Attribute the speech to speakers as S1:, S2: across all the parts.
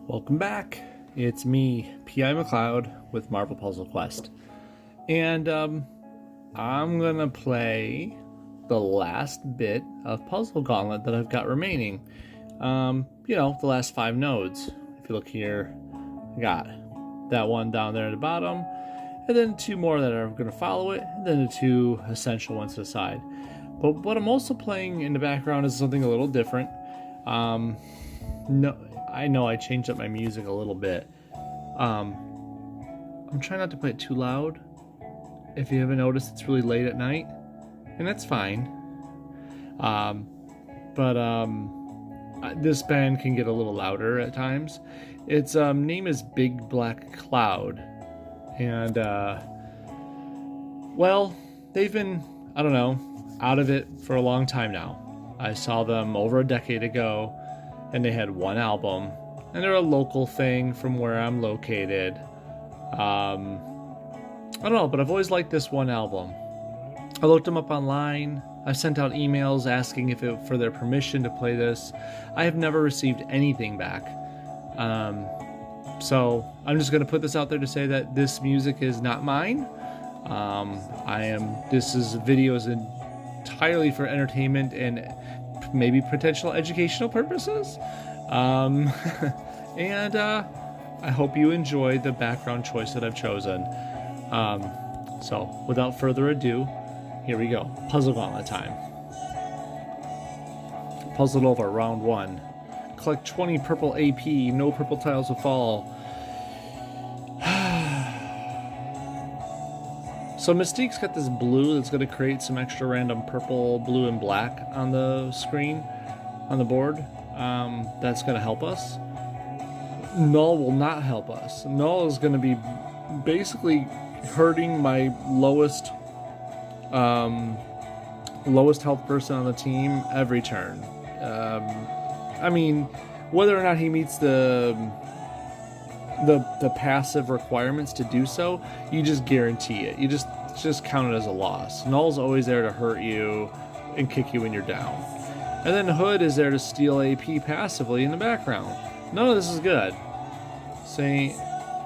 S1: Welcome back. It's me, P.I. McLeod, with Marvel Puzzle Quest. And I'm gonna play the last bit of Puzzle Gauntlet that I've got remaining. The last 5 nodes. If you look here, I got that one down there at the bottom, and then 2 more that are gonna follow it, and then the 2 essential ones to the side. But what I'm also playing in the background is something a little different. I know I changed up my music a little bit. I'm trying not to play it too loud. If you haven't noticed, it's really late at night, and that's fine. This band can get a little louder at times. Its name is Big Black Cloud, and they've been, I don't know, out of it for a long time now. I saw them over a decade ago, and they had 1 album, and they're a local thing from where I'm located. I don't know, but I've always liked this 1 album. I looked them up online. I've sent out emails asking for their permission to play this. I have never received anything back. So I'm just going to put this out there to say that this music is not mine. This is videos entirely for entertainment and maybe potential educational purposes. And I hope you enjoy the background choice that I've chosen. So without further ado, here we go. Puzzle Gauntlet time. Puzzled over round 1. Collect 20 purple AP. No purple tiles will fall. So Mystique's got this blue that's going to create some extra random purple, blue, and black on the screen, on the board. That's going to help us. Null will not help us. Null is going to be basically hurting my lowest health person on the team every turn. Whether or not he meets the passive requirements to do so, you just guarantee it. You just count it as a loss. Null's always there to hurt you and kick you when you're down. And then Hood is there to steal AP passively in the background. None of this is good. Say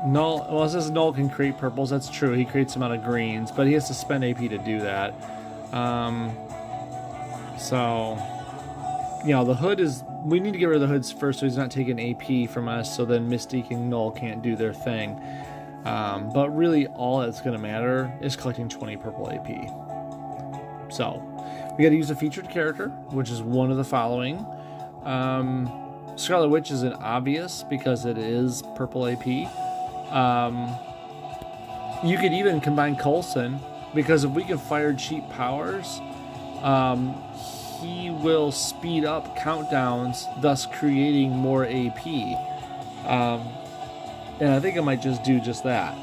S1: Null, well, it says Null can create purples. That's true. He creates them out of greens, but he has to spend AP to do that. The Hood is... We need to get rid of the Hoods first so he's not taking AP from us, so then Mystique and Null can't do their thing. But really, all that's going to matter is collecting 20 purple AP. So, we got to use a featured character, which is one of the following. Scarlet Witch is an obvious because it is purple AP. You could even combine Coulson, because if we can fire cheap powers, he will speed up countdowns, thus creating more AP. And I think I might just do just that.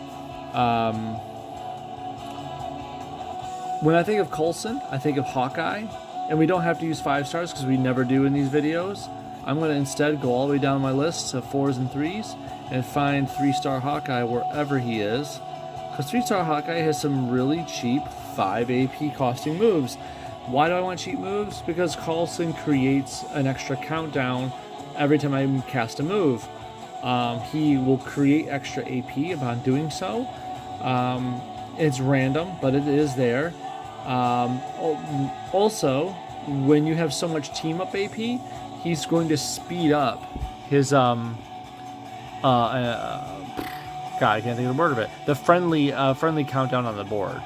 S1: When I think of Coulson, I think of Hawkeye, and we don't have to use 5 stars because we never do in these videos. I'm going to instead go all the way down my list to 4s and 3s and find 3-star Hawkeye wherever he is, because 3-star Hawkeye has some really cheap 5 AP costing moves. Why do I want cheap moves? Because Coulson creates an extra countdown every time I cast a move. He will create extra AP upon doing so. It's random, but it is there. Also, when you have so much team up AP, he's going to speed up his God, I can't think of the word of it. The friendly countdown on the board.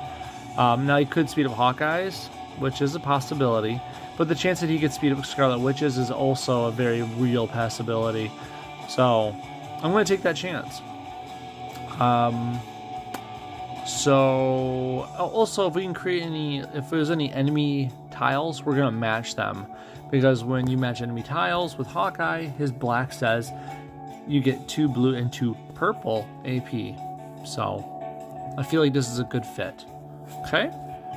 S1: Now he could speed up Hawkeye's, which is a possibility, but the chance that he could speed up Scarlet Witch's is also a very real possibility. So I'm going to take that chance. So also, if we can create if there's any enemy tiles, we're going to match them, because when you match enemy tiles with Hawkeye, his black says you get 2 blue and 2 purple AP. So I feel like this is a good fit. Okay,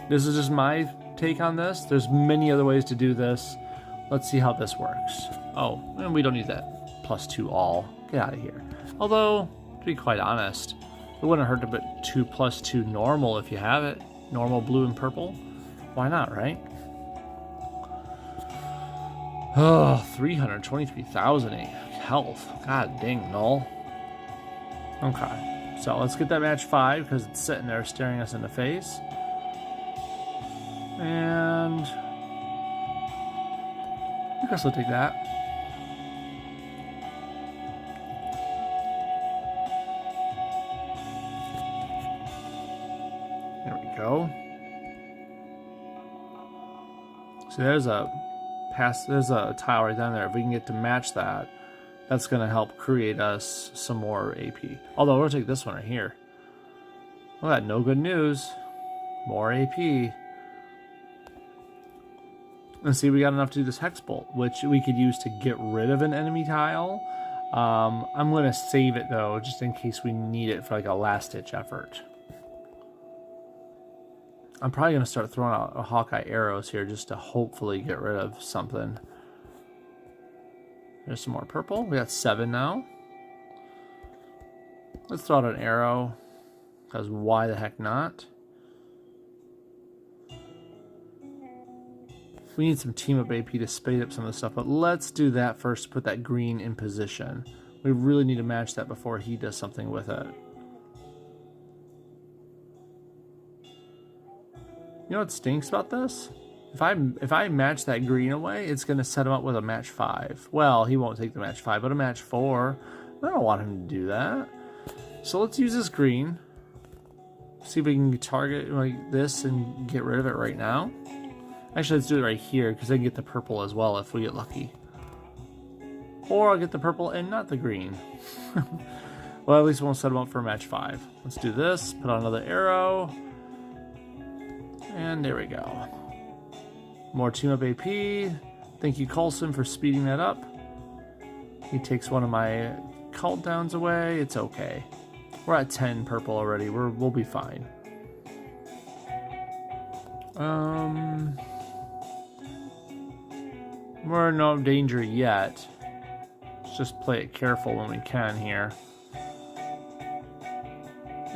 S1: this is just my take on this. There's many other ways to do this. Let's see how this works. Oh, and we don't need that +2 all. Get out of here. Although, to be quite honest, it wouldn't hurt to put 2 +2 normal if you have it. Normal blue and purple. Why not, right? Oh, 323,000. health. God dang, Null. Okay, so let's get that match 5 because it's sitting there staring us in the face. And I guess we'll take that. There we go. So there's a tile right down there. If we can get to match that, that's going to help create us some more AP. Although we'll take this one right here. Well, that no good news. More AP. Let's see, we got enough to do this Hex Bolt, which we could use to get rid of an enemy tile. I'm going to save it, though, just in case we need it for like a last-ditch effort. I'm probably going to start throwing out Hawkeye arrows here just to hopefully get rid of something. There's some more purple. We got 7 now. Let's throw out an arrow, because why the heck not? We need some team up AP to speed up some of the stuff, but let's do that first to put that green in position. We really need to match that before he does something with it. You know what stinks about this? If I match that green away, it's going to set him up with a match 5. Well, he won't take the match 5, but a match 4. I don't want him to do that. So let's use this green. See if we can target like this and get rid of it right now. Actually, let's do it right here because I can get the purple as well if we get lucky. Or I'll get the purple and not the green. Well, at least we won't set him up for match 5. Let's do this. Put on another arrow. And there we go. More team up AP. Thank you, Coulson, for speeding that up. He takes one of my cult downs away. It's okay. We're at 10 purple already. We'll be fine. We're in no danger yet. Let's just play it careful when we can here.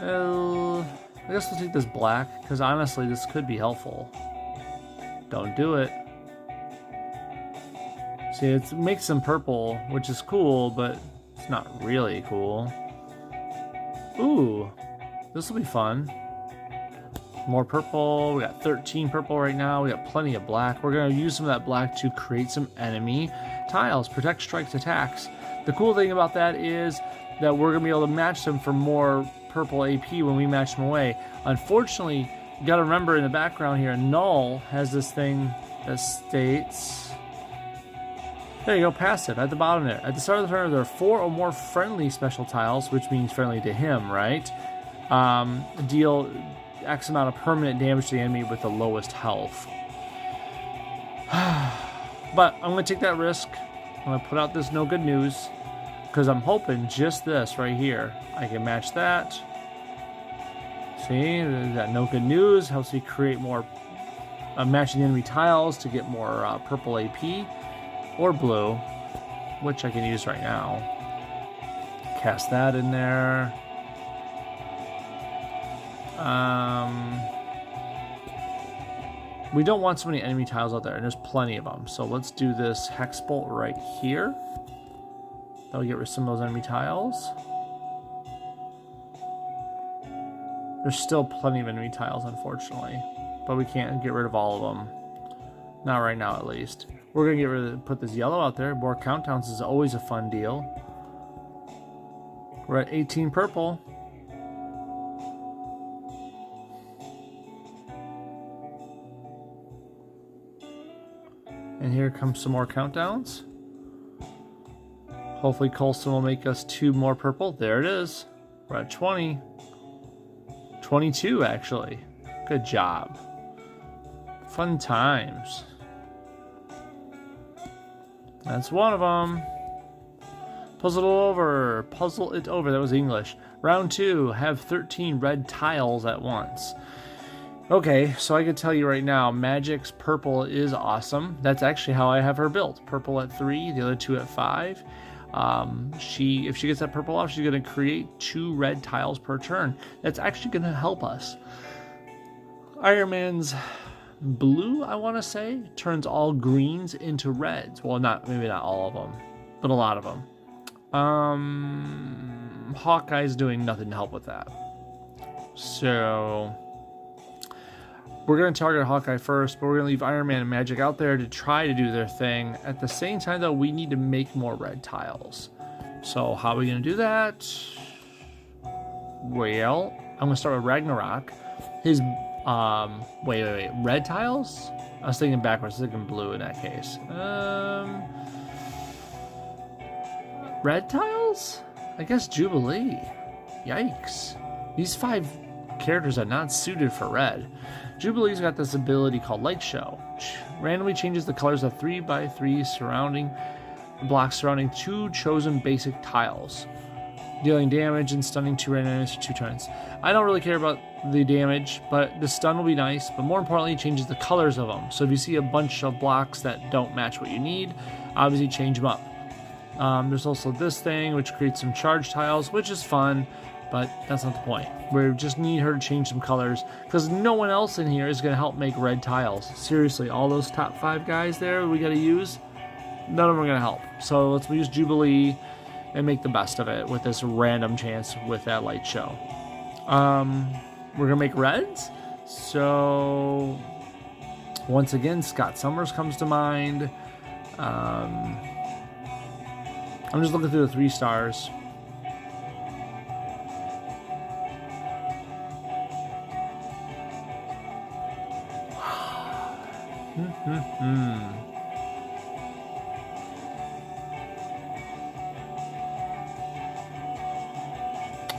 S1: I guess we'll take this black, because honestly, this could be helpful. Don't do it. See, it makes some purple, which is cool, but it's not really cool. Ooh, this will be fun. More purple. We got 13 purple right now. We got plenty of black. We're going to use some of that black to create some enemy tiles. Protect, strikes, attacks. The cool thing about that is that we're going to be able to match them for more purple AP when we match them away. Unfortunately, you got to remember in the background here, Null has this thing that states... There you go, passive, at the bottom there. At the start of the turn, there are 4 or more friendly special tiles, which means friendly to him, right? Deal X amount of permanent damage to the enemy with the lowest health. But I'm going to take that risk. I'm going to put out this no good news, because I'm hoping just this right here. I can match that. See, that no good news helps me create more matching enemy tiles to get more purple AP. Or blue, which I can use right now. Cast that in there. We don't want so many enemy tiles out there, and there's plenty of them. So let's do this Hex Bolt right here. That'll get rid of some of those enemy tiles. There's still plenty of enemy tiles, unfortunately, but we can't get rid of all of them. Not right now, at least. We're going to get rid of, put this yellow out there. More countdowns is always a fun deal. We're at 18 purple. And here comes some more countdowns. Hopefully Coulson will make us 2 more purple. There it is. We're at 20. 22, actually. Good job. Fun times. That's one of them. Puzzle it over. Puzzle it over. That was English. Round 2. Have 13 red tiles at once. Okay, so I can tell you right now, Magic's purple is awesome. That's actually how I have her built. Purple at 3, the other 2 at 5. If she gets that purple off, she's going to create 2 red tiles per turn. That's actually going to help us. Iron Man's blue, I want to say, turns all greens into reds. Well, maybe not all of them, but a lot of them. Hawkeye's doing nothing to help with that. So we're going to target Hawkeye first, but we're going to leave Iron Man and Magic out there to try to do their thing. At the same time, though, we need to make more red tiles. So how are we going to do that? Well, I'm going to start with Ragnarok. His, wait. Red tiles? I was thinking backwards. I was thinking blue in that case. Red tiles? I guess Jubilee. Yikes. These 5 characters are not suited for red. Jubilee's got this ability called Light Show, which randomly changes the colors of 3x3 surrounding blocks surrounding 2 chosen basic tiles, dealing damage and stunning 2 random enemies for 2 turns. I don't really care about the damage, but the stun will be nice, but more importantly, it changes the colors of them. So if you see a bunch of blocks that don't match what you need, obviously change them up. There's also this thing, which creates some charge tiles, which is fun, but that's not the point. We just need her to change some colors, because no one else in here is going to help make red tiles. Seriously, all those top 5 guys there we got to use, none of them are going to help. So let's use Jubilee and make the best of it with this random chance with that Light Show. We're going to make reds. So once again, Scott Summers comes to mind. I'm just looking through the 3 stars.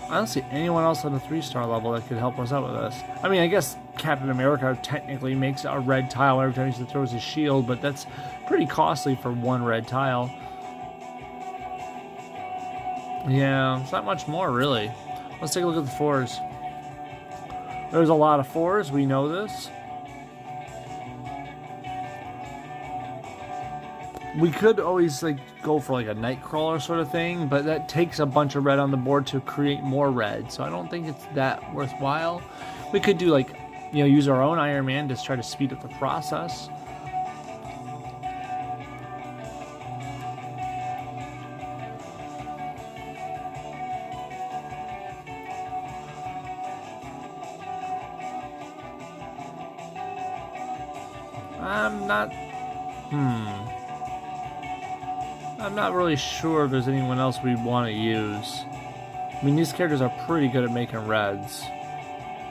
S1: I don't see anyone else on the 3-star level that could help us out with this. I mean, I guess Captain America technically makes a red tile every time he throws his shield, but that's pretty costly for 1 red tile. Yeah, it's not much more, really. Let's take a look at the 4s. There's a lot of 4s, we know this. We could always go for a Nightcrawler sort of thing, but that takes a bunch of red on the board to create more red, so I don't think it's that worthwhile. We could do use our own Iron Man to try to speed up the process. I'm not really sure if there's anyone else we want to use. I mean, these characters are pretty good at making reds.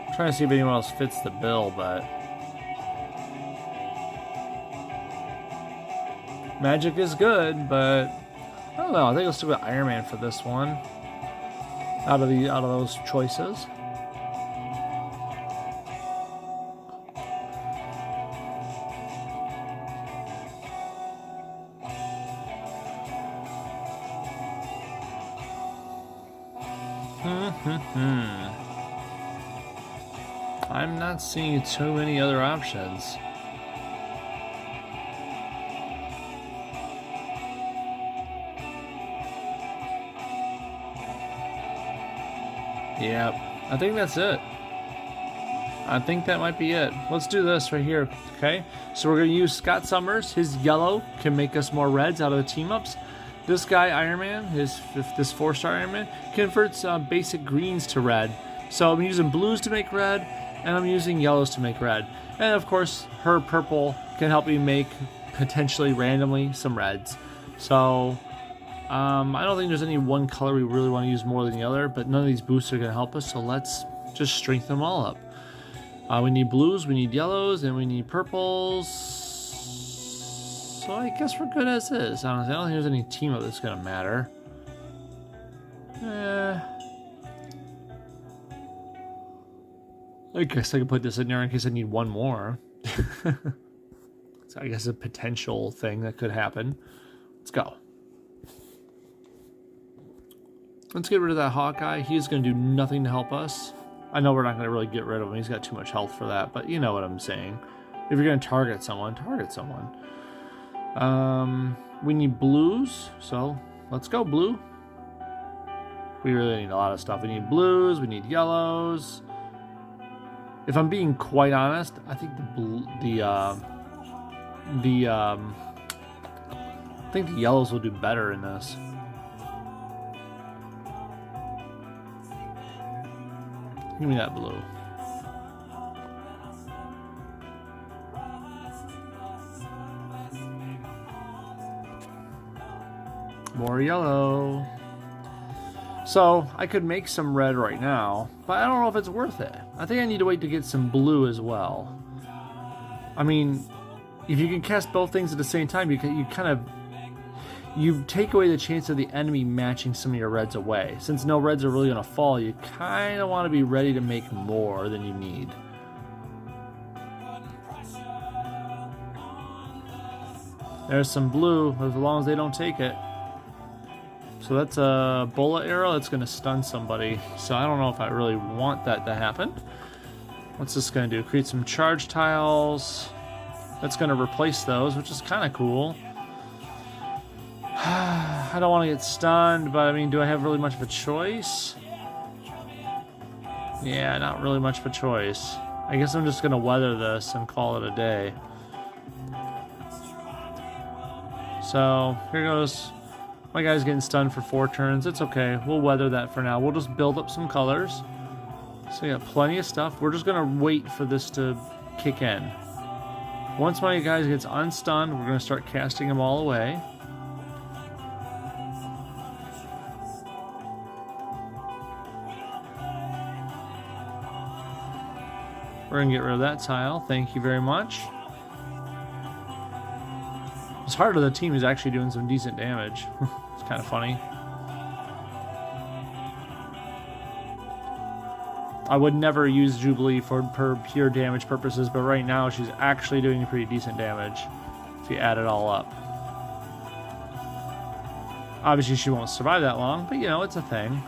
S1: I'm trying to see if anyone else fits the bill, but Magic is good, but I don't know. I think I'll stick with Iron Man for this one. Out of those choices. I'm not seeing too many other options. Yep, I think that's it. I think that might be it. Let's do this right here, okay? So we're going to use Scott Summers. His yellow can make us more reds out of the team-ups. This guy, Iron Man, this 4-star Iron Man, converts basic greens to red. So I'm using blues to make red, and I'm using yellows to make red. And of course, her purple can help me make, potentially randomly, some reds. So I don't think there's any one color we really want to use more than the other, but none of these boosts are going to help us, so let's just strengthen them all up. We need blues, we need yellows, and we need purples. So I guess we're good as is. Honestly, I don't think there's any team up that's going to matter. I guess I could put this in there in case I need one more. So I guess a potential thing that could happen. Let's go. Let's get rid of that Hawkeye. He's going to do nothing to help us. I know we're not going to really get rid of him. He's got too much health for that, but you know what I'm saying. If you're going to target someone, target someone. We need blues, so let's go blue. We really need a lot of stuff. We need blues, we need yellows. If I'm being quite honest, I think I think the yellows will do better in this. Give me that blue. More yellow. So I could make some red right now, but I don't know if it's worth it. I think I need to wait to get some blue as well. I mean, if you can cast both things at the same time, you take away the chance of the enemy matching some of your reds away. Since no reds are really going to fall, you kind of want to be ready to make more than you need. There's some blue, as long as they don't take it. So that's a bullet arrow that's going to stun somebody. So I don't know if I really want that to happen. What's this going to do? Create some charge tiles. That's going to replace those, which is kind of cool. I don't want to get stunned, but I mean, do I have really much of a choice? Yeah, not really much of a choice. I guess I'm just going to weather this and call it a day. So here goes. My guy's getting stunned for 4 turns. It's okay. We'll weather that for now. We'll just build up some colors. So we got plenty of stuff. We're just going to wait for this to kick in. Once my guy gets unstunned, we're going to start casting them all away. We're going to get rid of that tile. Thank you very much. This heart of the team is actually doing some decent damage. It's kind of funny. I would never use Jubilee for pure damage purposes, but right now she's actually doing pretty decent damage if you add it all up. Obviously she won't survive that long, but you know, it's a thing.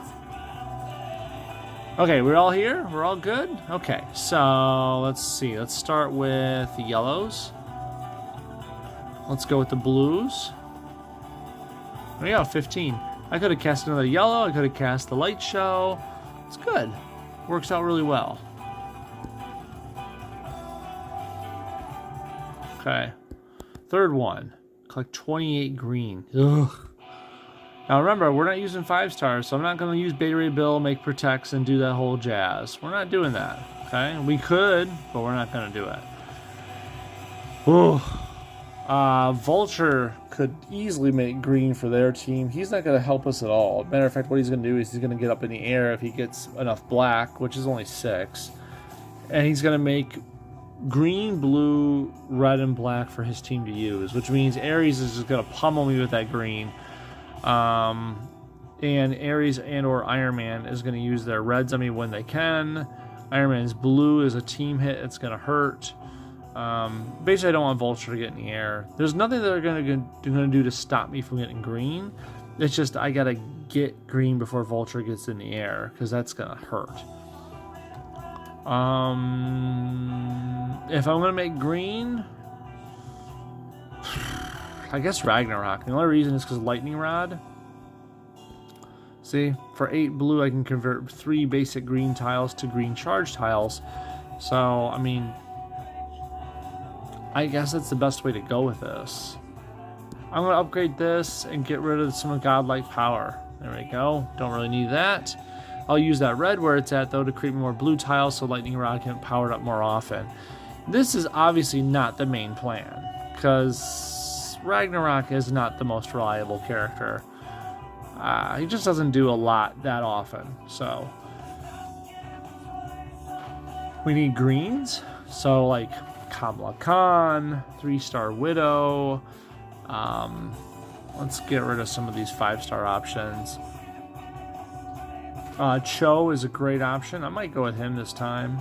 S1: Okay, we're all here? We're all good? Okay, so let's see. Let's start with the yellows. Let's go with the blues. We got 15. I could have cast another yellow. I could have cast the light show. It's good. Works out really well. Okay. Third one. Collect 28 green. Ugh. Now remember, we're not using 5 stars, so I'm not going to use Beta Ray Bill, make protects, and do that whole jazz. We're not doing that. Okay? We could, but we're not going to do it. Ooh. Vulture could easily make green for their team. He's not going to help us at all. Matter of fact, what he's going to do is he's going to get up in the air if he gets enough black, which is only 6. And he's going to make green, blue, red, and black for his team to use, which means Ares is just going to pummel me with that green. And Ares and or Iron Man is going to use their reds on me when they can. Iron Man's blue is a team hit. It's going to hurt. Basically, I don't want Vulture to get in the air. There's nothing that they're going to do to stop me from getting green. It's just I got to get green before Vulture gets in the air, because that's going to hurt. If I'm going to make green, I guess Ragnarok. The only reason is because Lightning Rod. See, for 8 blue, I can convert 3 basic green tiles to green charge tiles. So, I mean, I guess that's the best way to go with this. I'm going to upgrade this and get rid of some godlike power. There we go. Don't really need that. I'll use that red where it's at, though, to create more blue tiles so Lightning Rod can power it up more often. This is obviously not the main plan, because Ragnarok is not the most reliable character. He just doesn't do a lot that often, so we need greens. So like Kamala Khan, 3-star Widow. Let's get rid of some of these 5-star options. Cho is a great option. I might go with him this time.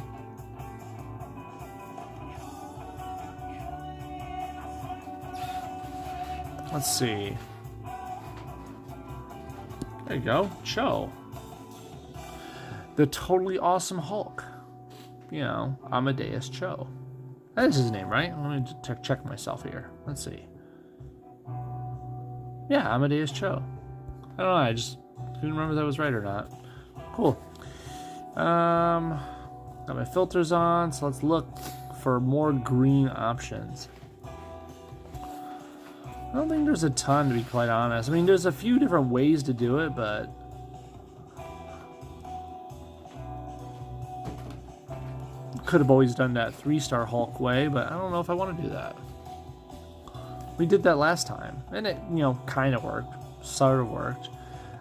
S1: Let's see. There you go, Cho. The totally awesome Hulk. You know, Amadeus Cho. That is his name, right? Let me check myself here. Let's see. Yeah, Amadeus Cho. I don't know, I just couldn't remember if that was right or not. Cool. Got my filters on, so let's look for more green options. I don't think there's a ton, to be quite honest. I mean, there's a few different ways to do it, but could have always done that 3-star Hulk way, but I don't know if I want to do that. We did that last time, and it, you know, kind of worked, sort of worked.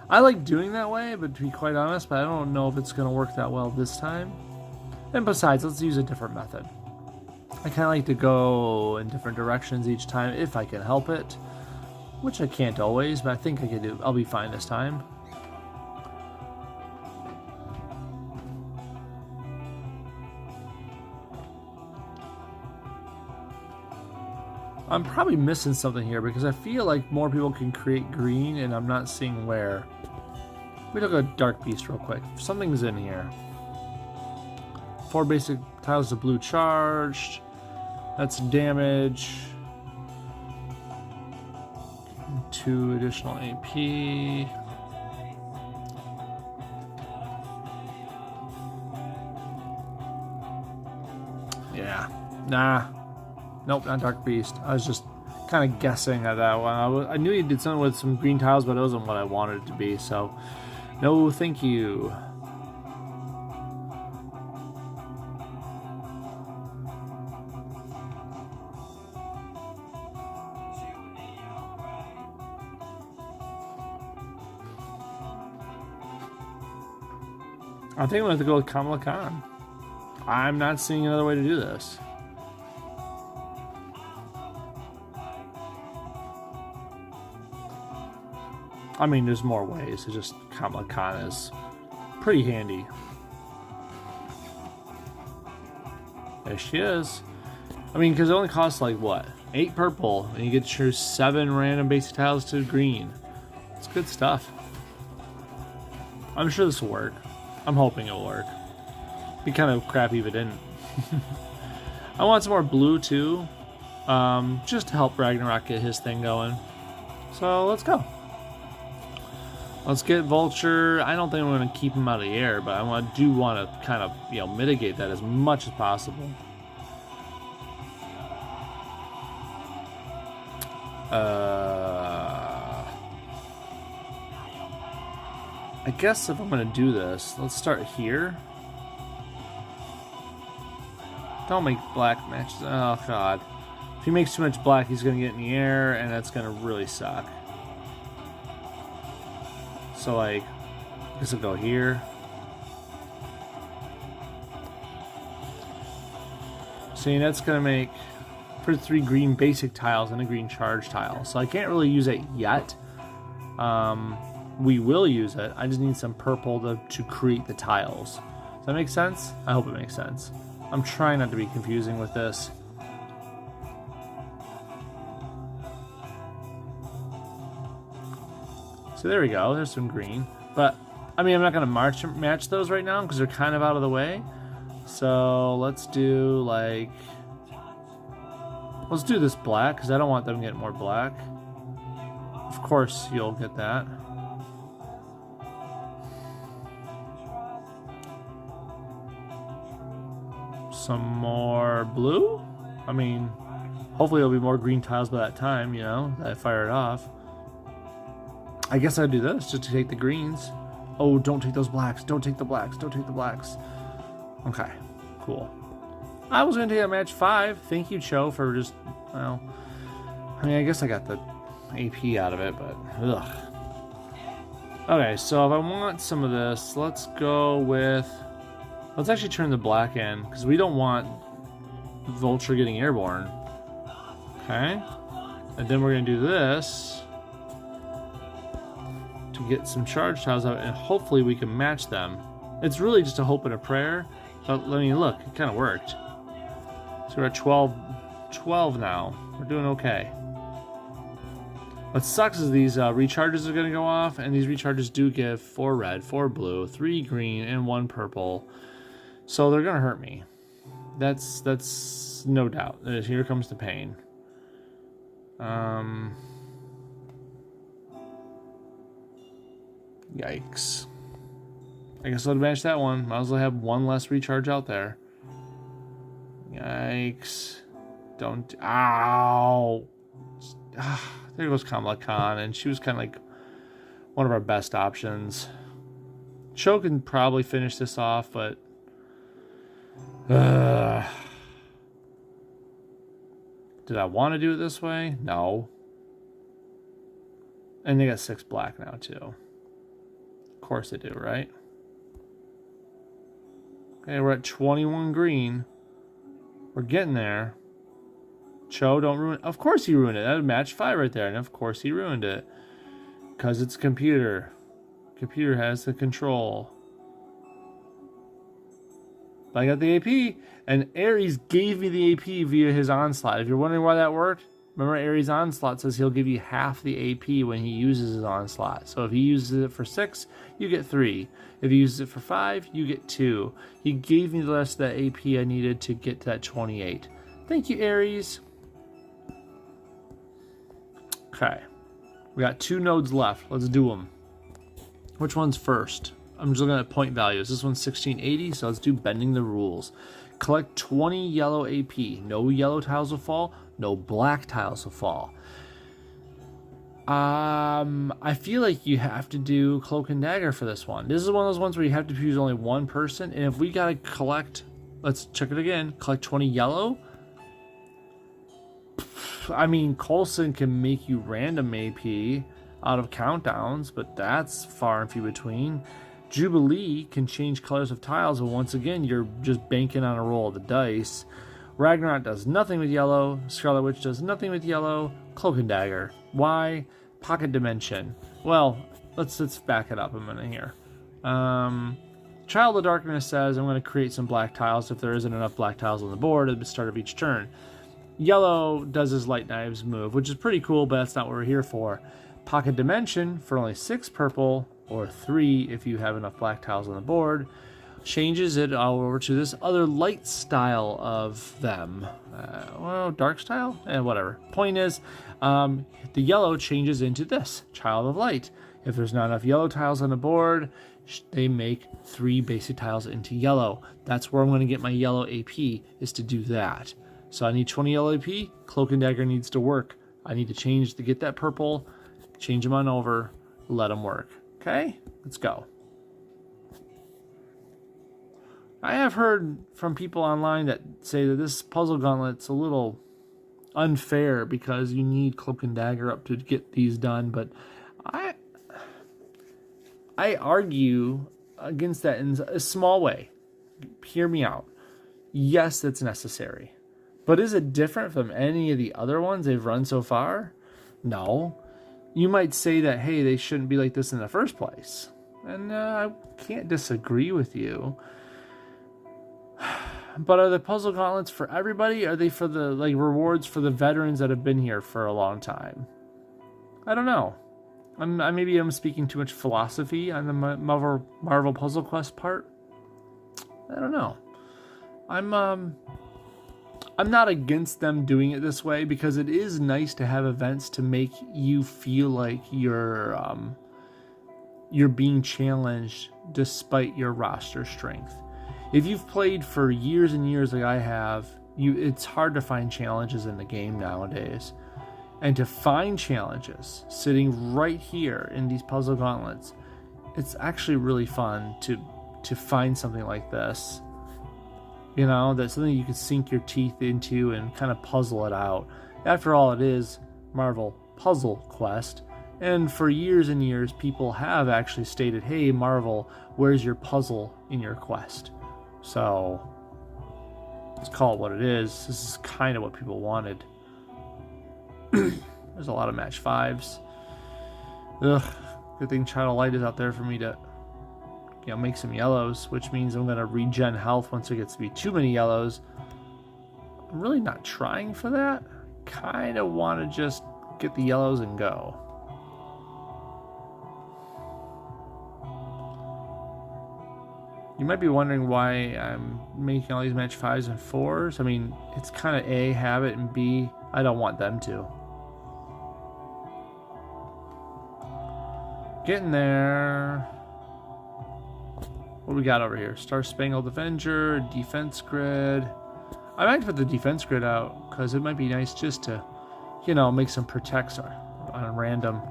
S1: I like doing that way, but to be quite honest, but I don't know if it's going to work that well this time. And besides, let's use a different method. I kind of like to go in different directions each time if I can help it, which I can't always, but I think I can do. I'll be fine this time. I'm probably missing something here because I feel like more people can create green and I'm not seeing where. Let me look at Dark Beast real quick. Something's in here. 4 basic tiles of blue charged. That's damage. 2 additional AP. Yeah. Nah. Nope, not Dark Beast. I was just kind of guessing at that one. I knew he did something with some green tiles, but it wasn't what I wanted it to be, so no thank you. I think I'm going to have to go with Kamala Khan. I'm not seeing another way to do this. I mean, there's more ways. It's just Kamala Khan is pretty handy. There she is. I mean, because it only costs like, what? 8 purple, and you get your 7 random basic tiles to green. It's good stuff. I'm sure this will work. I'm hoping it'll work. It'd be kind of crappy if it didn't. I want some more blue too, just to help Ragnarok get his thing going. So let's go. Let's get Vulture. I don't think I'm going to keep him out of the air, but I do want to kind of, you know, mitigate that as much as possible. I guess if I'm going to do this, let's start here. Don't make black matches. Oh, God. If he makes too much black, he's going to get in the air, and that's going to really suck. So, like, this will go here. See, that's going to make for 3 green basic tiles and a green charge tile. So I can't really use it yet. We will use it. I just need some purple to create the tiles. Does that make sense? I hope it makes sense. I'm trying not to be confusing with this. So there we go. There's some green. But, I mean, I'm not going to match those right now because they're kind of out of the way. So let's do, like... Let's do this black because I don't want them to get more black. Of course, you'll get that. Some more blue? I mean, hopefully there'll be more green tiles by that time, you know, that I fire it off. I guess I'd do this just to take the greens. Oh, don't take those blacks. Don't take the blacks. Don't take the blacks. Okay, cool. I was going to take a match 5. Thank you, Cho, for just, well, I mean, I guess I got the AP out of it, but ugh. Okay, so if I want some of this, let's go with, let's actually turn the black in, because we don't want Vulture getting airborne. Okay, and then we're going to do this to get some charge tiles out, and hopefully we can match them. It's really just a hope and a prayer, but I mean, look, it kind of worked. So we're at 12 now. We're doing okay. What sucks is these recharges are going to go off, and these recharges do give 4 red, 4 blue, 3 green, and 1 purple. So they're going to hurt me. That's no doubt. Here comes the pain. Yikes. I guess I'll advance that one. Might as well have 1 less recharge out there. Yikes. Don't. Ow. There goes Kamala Khan, and she was kind of like one of our best options. Cho can probably finish this off, but Did I want to do it this way? No. And they got 6 black now, too. Of course they do, right? Okay, we're at 21 green. We're getting there. Cho, don't ruin it. Of course he ruined it. That would match 5 right there. And of course he ruined it. Because it's a computer. Computer has the control. But I got the AP. And Ares gave me the AP via his onslaught. If you're wondering why that worked, remember Ares' onslaught says he'll give you half the AP when he uses his onslaught. So if he uses it for 6, you get 3. If he uses it for 5, you get 2. He gave me the rest of that AP I needed to get to that 28. Thank you, Ares. Okay. We got 2 nodes left. Let's do them. Which one's first? I'm just looking at point values. This one's 1680, so let's do bending the rules. Collect 20 yellow AP. No yellow tiles will fall. No black tiles will fall. I feel like you have to do Cloak and Dagger for this one. This is one of those ones where you have to choose only one person. And if we gotta collect, let's check it again. Collect 20 yellow. I mean, Coulson can make you random AP out of countdowns, but that's far and few between. Jubilee can change colors of tiles, but once again, you're just banking on a roll of the dice. Ragnarok does nothing with yellow. Scarlet Witch does nothing with yellow. Cloak and Dagger. Why? Pocket Dimension. Well, let's back it up a minute here. Child of Darkness says I'm going to create some black tiles if there isn't enough black tiles on the board at the start of each turn. Yellow does his Light Knives move, which is pretty cool, but that's not what we're here for. Pocket Dimension for only 6 purple, or 3 if you have enough black tiles on the board, changes it all over to this other light style of them. Well, dark style? Whatever. Point is, the yellow changes into this, Child of Light. If there's not enough yellow tiles on the board, they make 3 basic tiles into yellow. That's where I'm going to get my yellow AP, is to do that. So I need 20 yellow AP, Cloak and Dagger needs to work. I need to change to get that purple, change them on over, let them work. Okay, let's go. I have heard from people online that say that this Puzzle Gauntlet's a little unfair because you need Cloak and Dagger up to get these done, but I argue against that in a small way. Hear me out. Yes, it's necessary. But is it different from any of the other ones they've run so far? No. You might say that, hey, they shouldn't be like this in the first place. And I can't disagree with you. But are the Puzzle Gauntlets for everybody? Are they for the rewards for the veterans that have been here for a long time? I don't know. Maybe I'm speaking too much philosophy on the Marvel Puzzle Quest part. I don't know. I'm not against them doing it this way because it is nice to have events to make you feel like you're being challenged despite your roster strength. If you've played for years and years like I have, it's hard to find challenges in the game nowadays. And to find challenges sitting right here in these Puzzle Gauntlets, it's actually really fun to find something like this. You know, that's something you can sink your teeth into and kind of puzzle it out. After all, it is Marvel Puzzle Quest. And for years and years, people have actually stated, hey, Marvel, where's your puzzle in your quest? So, let's call it what it is. This is kind of what people wanted. There's a lot of match 5s. Ugh, good thing Child of Light is out there for me to make some yellows, which means I'm going to regen health once it gets to be too many yellows. I'm really not trying for that. Kind of want to just get the yellows and go. You might be wondering why I'm making all these match 5s and 4s. I mean, it's kind of A, habit, and B, I don't want them to. Getting there. What do we got over here? Star Spangled Avenger, Defense Grid. I might put the Defense Grid out because it might be nice just to, make some protects on random.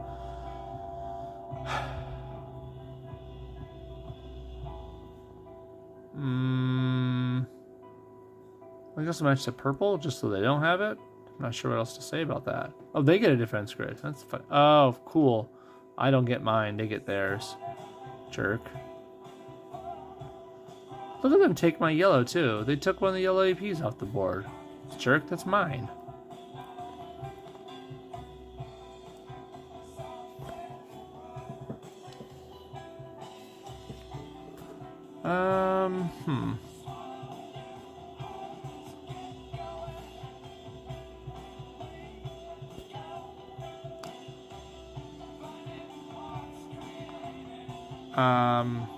S1: I guess match the purple just so they don't have it. I'm not sure what else to say about that. Oh, they get a defense grid. That's fun. Oh, cool. I don't get mine. They get theirs. Jerk. Look at them take my yellow, too. They took one of the yellow APs off the board. Jerk, that's mine.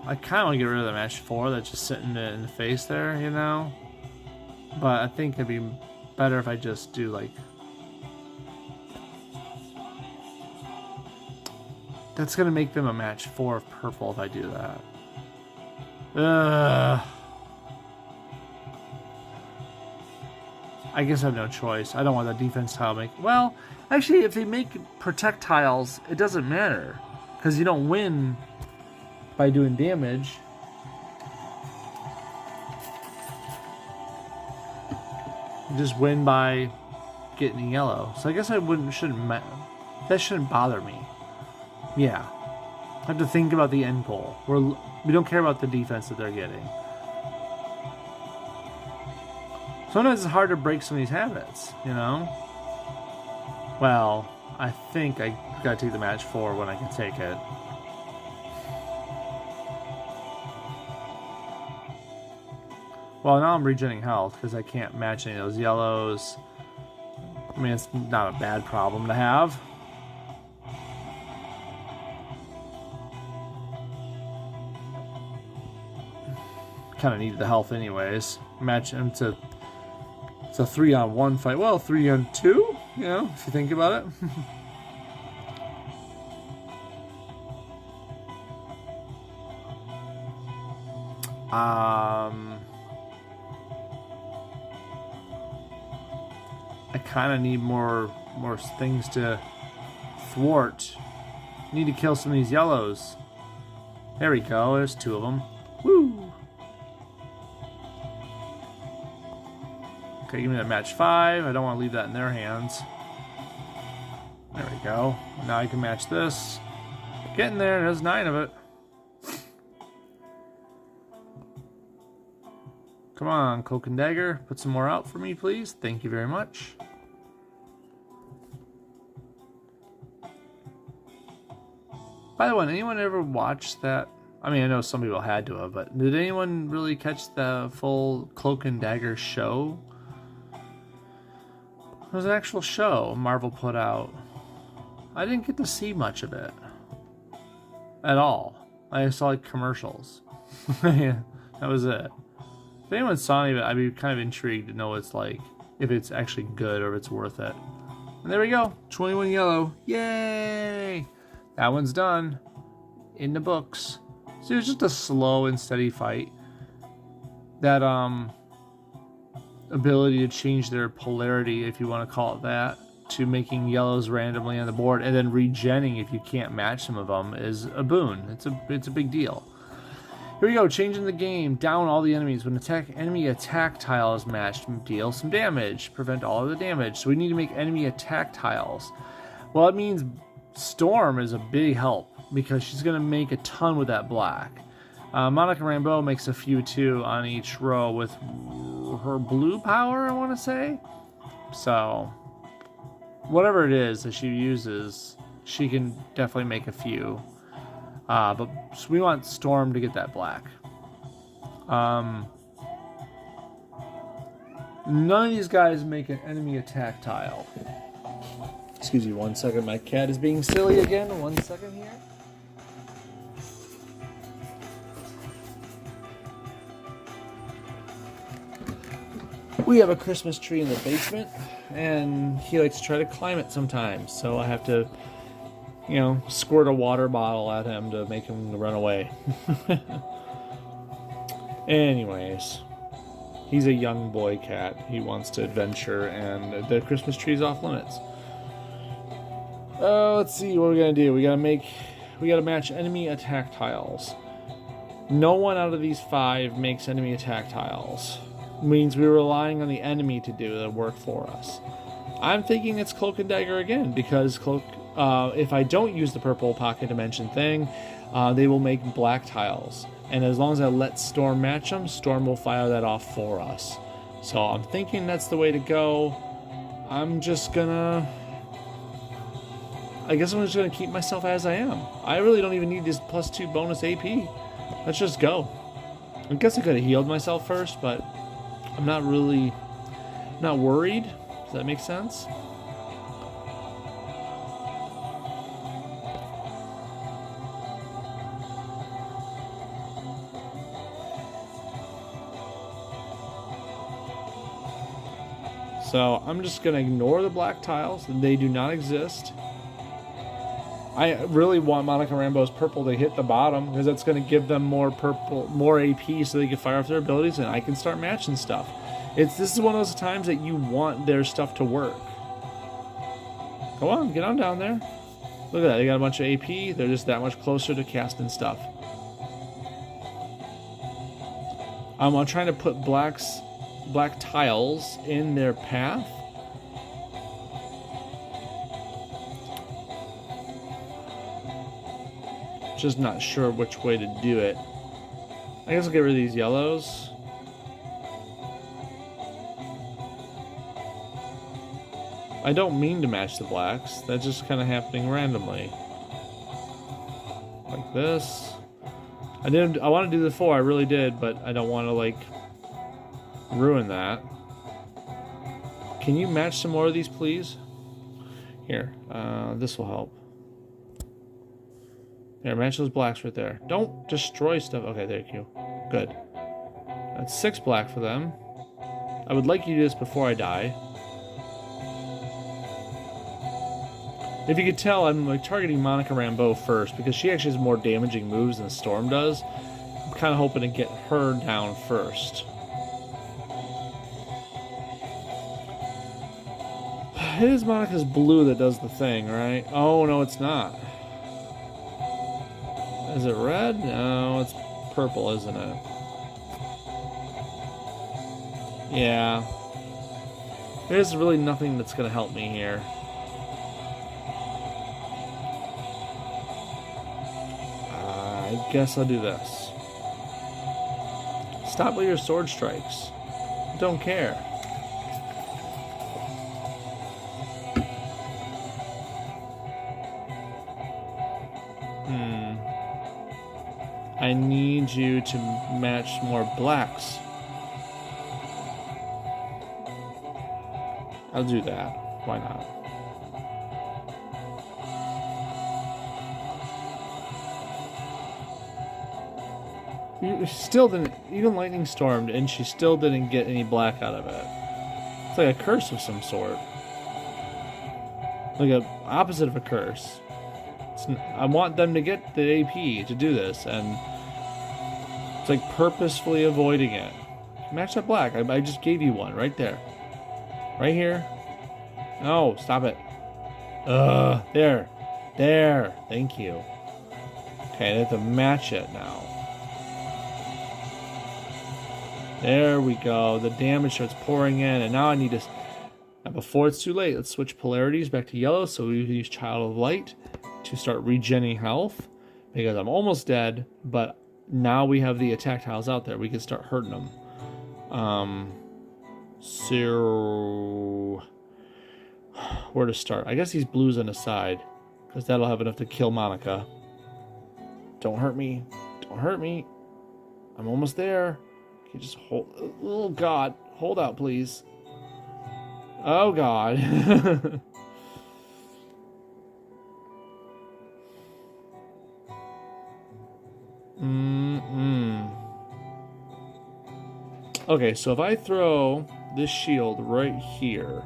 S1: I kind of want to get rid of the match 4 that's just sitting in the face there, you know? But I think it'd be better if I just do like... That's going to make them a match 4 of purple if I do that. I guess I have no choice. I don't want the defense tile make... Well, actually, if they make protect tiles, it doesn't matter. Because you don't win by doing damage. You just win by getting yellow. So I guess I that shouldn't bother me. Yeah. I have to think about the end goal. We don't care about the defense that they're getting. Sometimes it's hard to break some of these habits, you know? Well, I think I gotta take the match 4 when I can take it. Well, now I'm regenerating health because I can't match any of those yellows. I mean, it's not a bad problem to have. Kind of needed the health anyways. Match him to... It's a 3-on-1 fight. Well, 3-on-2, you know, if you think about it. I kind of need more things to thwart. Need to kill some of these yellows. There we go. There's 2 of them. Woo! Okay, give me that match 5. I don't want to leave that in their hands. There we go. Now I can match this. Getting there. There's 9 of it. Come on, Cloak and Dagger. Put some more out for me, please. Thank you very much. By the way, anyone ever watch that? I mean, I know some people had to have, but did anyone really catch the full Cloak and Dagger show? It was an actual show Marvel put out. I didn't get to see much of it. At all. I saw like commercials. Yeah, that was it. If anyone saw any of it, I'd be kind of intrigued to know what it's like. If it's actually good or if it's worth it. And there we go. 21 yellow. Yay! That one's done. In the books. So it was just a slow and steady fight. That ability to change their polarity, if you want to call it that, to making yellows randomly on the board and then regenning if you can't match some of them is a boon. It's a big deal. Here we go, changing the game. Down all the enemies. When enemy attack tile is matched, deal some damage. Prevent all of the damage. So we need to make enemy attack tiles. Well, it means Storm is a big help because she's going to make a ton with that black. Monica Rambeau makes a few too on each row with her blue power, I want to say. So, whatever it is that she uses, she can definitely make a few. But so we want Storm to get that black. None of these guys make an enemy attack tile. Excuse me 1 second, my cat is being silly again. 1 second here. We have a Christmas tree in the basement, and he likes to try to climb it sometimes, so I have to, you know, squirt a water bottle at him to make him run away. Anyways, he's a young boy cat. He wants to adventure, and the Christmas tree's off limits. Let's see what we're gonna do. We gotta match enemy attack tiles. No one out of these 5 makes enemy attack tiles. means we're relying on the enemy to do the work for us. I'm thinking it's Cloak and Dagger again, because Cloak, if I don't use the purple pocket dimension thing, they will make black tiles. And as long as I let Storm match them, Storm will fire that off for us. So I'm thinking that's the way to go. I'm just gonna... I guess I'm just gonna keep myself as I am. I really don't even need this +2 bonus AP. Let's just go. I guess I could have healed myself first, but I'm not really... not worried. Does that make sense? So I'm just going to ignore the black tiles. They do not exist. I really want Monica Rambeau's purple to hit the bottom, because that's going to give them more purple, more AP, so they can fire off their abilities, and I can start matching stuff. This is one of those times that you want their stuff to work. Go on, get on down there. Look at that, they got a bunch of AP. They're just that much closer to casting stuff. I'm trying to put black tiles in their path. Just not sure which way to do it. I guess I'll get rid of these yellows. I don't mean to match the blacks. That's just kind of happening randomly. Like this. I want to do the 4, I really did, but I don't want to, like, ruin that. Can you match some more of these, please? Here, this will help. There, match those blacks right there. Don't destroy stuff. Okay, thank you. Good. That's 6 black for them. I would like you to do this before I die. If you could tell, I'm like targeting Monica Rambeau first, because she actually has more damaging moves than Storm does. I'm kind of hoping to get her down first. It is Monica's blue that does the thing, right? Oh, no, it's not. Is it red? No, it's purple, isn't it? Yeah. There's really nothing that's going to help me here. I guess I'll do this. Stop with your sword strikes. Don't care. I need you to match more blacks. I'll do that. Why not? You still didn't, even lightning stormed, and she still didn't get any black out of it. It's like a curse of some sort. Like a opposite of a curse. I want them to get the AP to do this, and it's like purposefully avoiding it. Match that black. I just gave you one right there. Right here. No, stop it. There. There. Thank you. Okay, I have to match it now. There we go. The damage starts pouring in, and now I need to... Now before it's too late, let's switch polarities back to yellow, so we use Child of Light to start regenning health, because I'm almost dead, but now we have the attack tiles out there. We can start hurting them. So... where to start? I guess these blues on the side, because that'll have enough to kill Monica. Don't hurt me. Don't hurt me. I'm almost there. Can you just hold... Oh, God. Hold out, please. Oh, God. Okay, so if I throw this shield right here,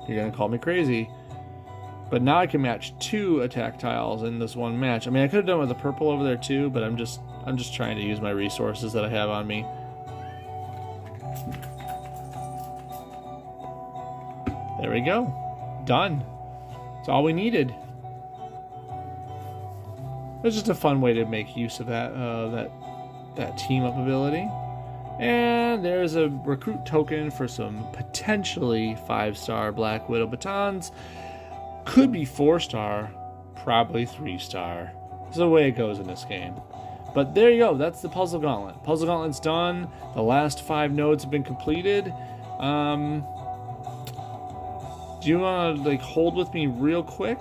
S1: you're gonna call me crazy, but now I can match 2 attack tiles in this one match. I mean, I could have done with the purple over there too, but I'm just trying to use my resources that I have on me. There we go. Done. That's all we needed. It's just a fun way to make use of that that team up ability. And there's a recruit token for some potentially 5-star Black Widow batons. Could be 4-star, probably 3-star. This is the way it goes in this game. But there you go, that's the Puzzle Gauntlet. Puzzle Gauntlet's done. The last 5 nodes have been completed. Do you want to hold with me real quick?